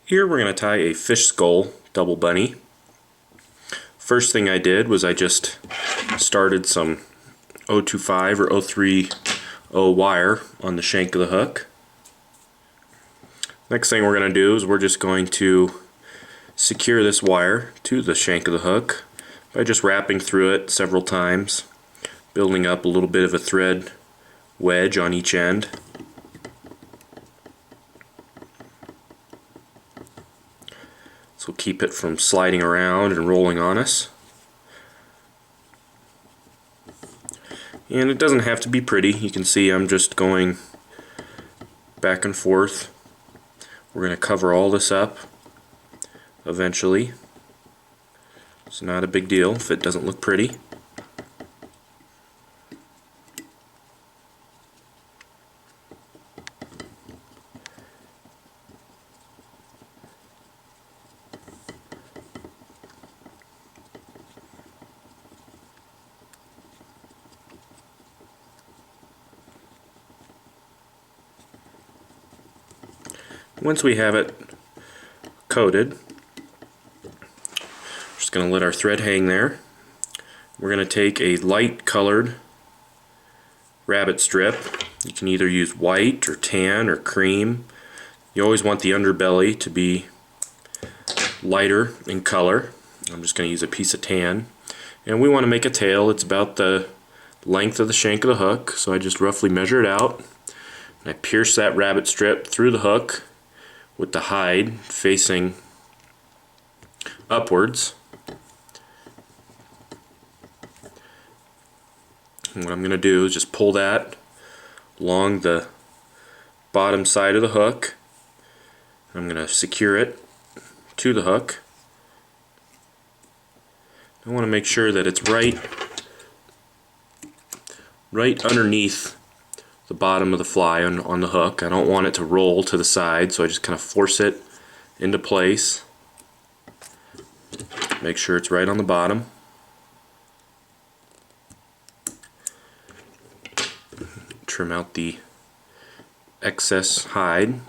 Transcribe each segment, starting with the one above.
Here we're going to tie a fish skull double bunny. First thing I did was I just started some 025 or 030 wire on the shank of the hook. Next thing we're going to do is we're just going to secure this wire to the shank of the hook by just wrapping through it several times, building up a little bit of a thread wedge on each end. This will keep it from sliding around and rolling on us. And it doesn't have to be pretty. You can see I'm just going back and forth. We're going to cover all this up eventually. It's not a big deal if it doesn't look pretty. Once we have it coated, we're just going to let our thread hang there. We're going to take a light colored rabbit strip. You can either use white or tan or cream. You always want the underbelly to be lighter in color. I'm just going to use a piece of tan. And we want to make a tail. It's about the length of the shank of the hook, so I just roughly measure it out. And I pierce that rabbit strip through the hook with the hide facing upwards. And what I'm going to do is just pull that along the bottom side of the hook. I'm going to secure it to the hook. I want to make sure that it's right underneath the bottom of the fly on the hook. I don't want it to roll to the side, so I just kind of force it into place. Make sure it's right on the bottom. Trim out the excess hide.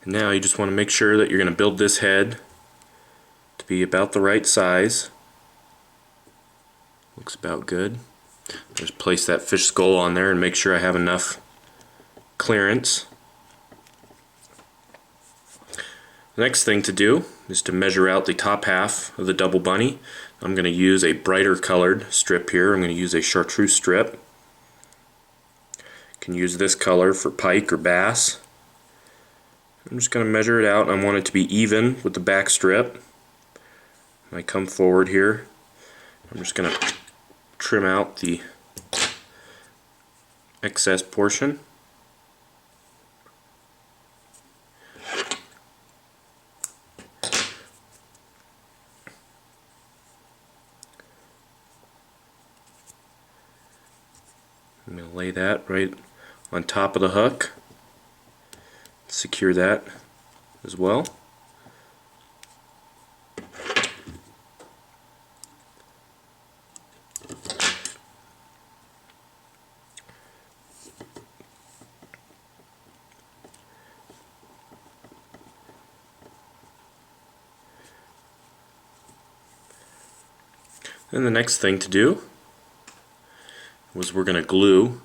Now you just want to make sure that you're going to build this head to be about the right size. Looks about good. Just place that fish skull on there and make sure I have enough clearance. The next thing to do is to measure out the top half of the double bunny. I'm going to use a brighter colored strip here. I'm going to use a Chartreuse strip. You can use this color for pike or bass. I'm just going to measure it out. I want it to be even with the back strip. I come forward here. I'm just going to trim out the excess portion. I'm going to lay that right on top of the hook. Secure that as well. Then the next thing to do was we're going to glue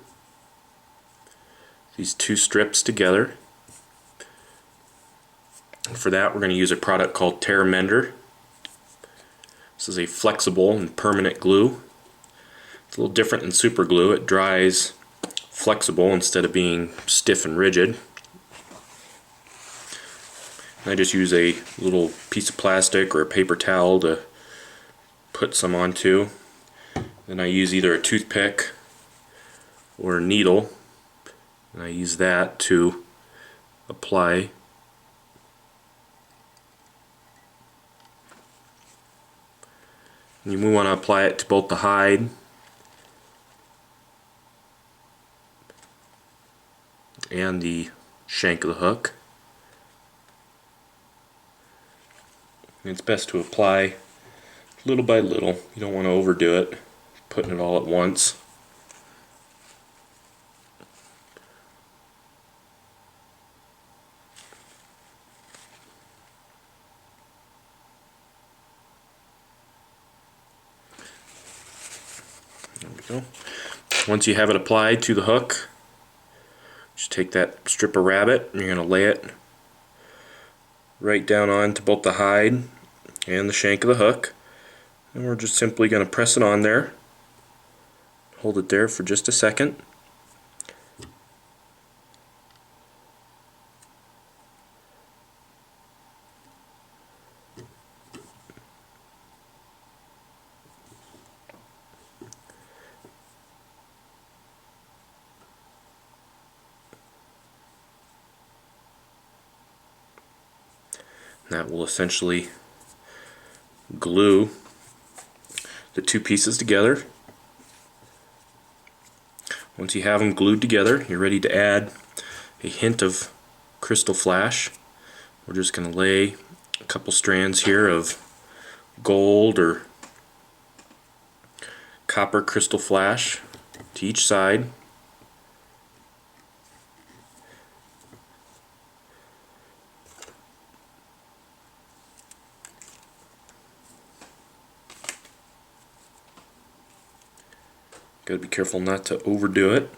these two strips together. For that, we're going to use a product called Tearmender. This is a flexible and permanent glue. It's a little different than super glue. It dries flexible instead of being stiff and rigid. I just use a little piece of plastic or a paper towel to put some onto. Then I use either a toothpick or a needle, and I use that to apply You want to apply it to both the hide and the shank of the hook. And it's best to apply little by little. You don't want to overdo it, putting it all at once. There we go. Once you have it applied to the hook, just take that strip of rabbit and you're going to lay it right down onto both the hide and the shank of the hook. And we're just simply going to press it on there. Hold it there for just a second. That will essentially glue the two pieces together. Once you have them glued together, you're ready to add a hint of crystal flash. We're just going to lay a couple strands here of gold or copper crystal flash to each side. Got to be careful not to overdo it.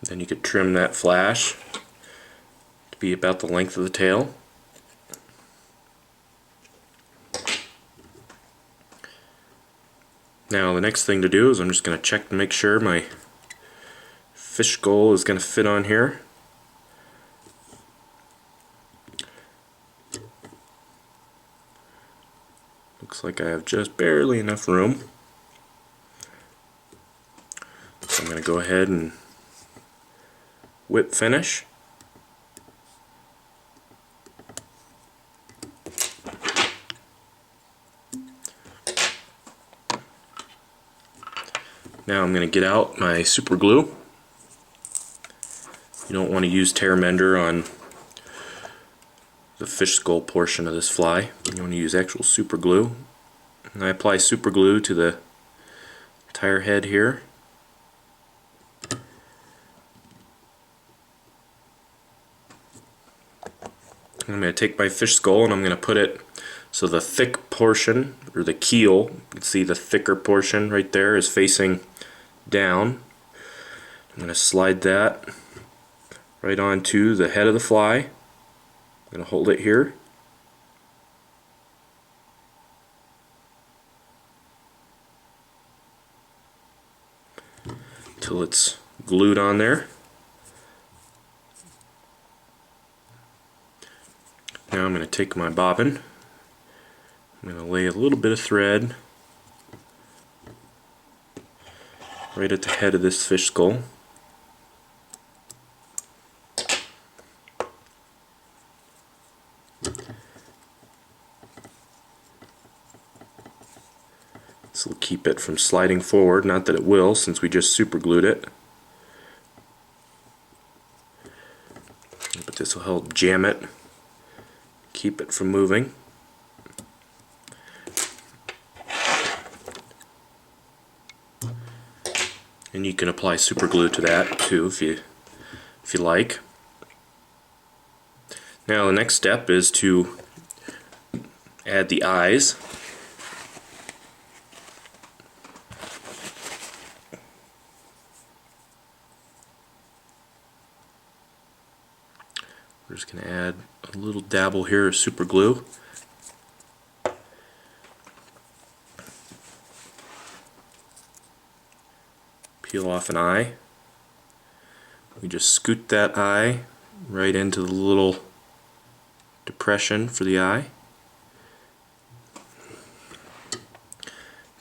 Then you could trim that flash to be about the length of the tail. Now the next thing to do is I'm just going to check to make sure my fish skull is going to fit on here. Looks like I have just barely enough room. So I'm going to go ahead and whip finish. Now I'm going to get out my super glue. You don't want to use Tearmender on the fish skull portion of this fly. You want to use actual super glue. And I apply super glue to the entire head here. I'm going to take my fish skull and I'm going to put it so the thick portion, or the keel, you can see the thicker portion right there is facing down. I'm going to slide that right onto the head of the fly. I'm going to hold it here. Till it's glued on there. Now I'm going to take my bobbin. I'm going to lay a little bit of thread right at the head of this fish skull. This will keep it from sliding forward, not that it will since we just super glued it. But this will help jam it, keep it from moving. And you can apply super glue to that too if you like. Now the next step is to add the eyes. We're just going to add a little dabble here of super glue. Peel off an eye. We just scoot that eye right into the little depression for the eye.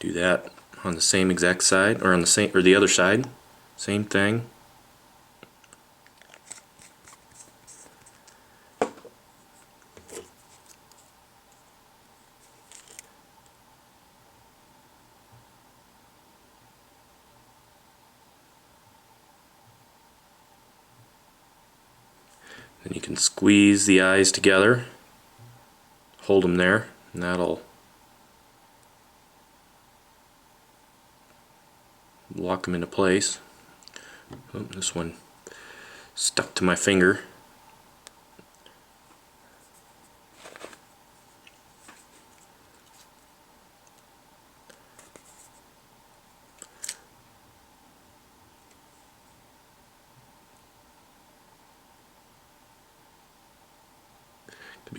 Do that on the same exact side, or on the same, or the other side. Same thing. Then you can squeeze the eyes together, hold them there, and that'll lock them into place. Oh, this one stuck to my finger.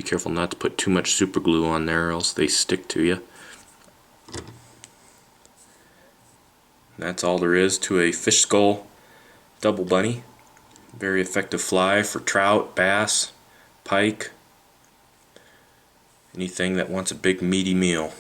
Be careful not to put too much super glue on there or else they stick to you. That's all there is to a fish skull double bunny. Very effective fly for trout, bass, pike, anything that wants a big meaty meal.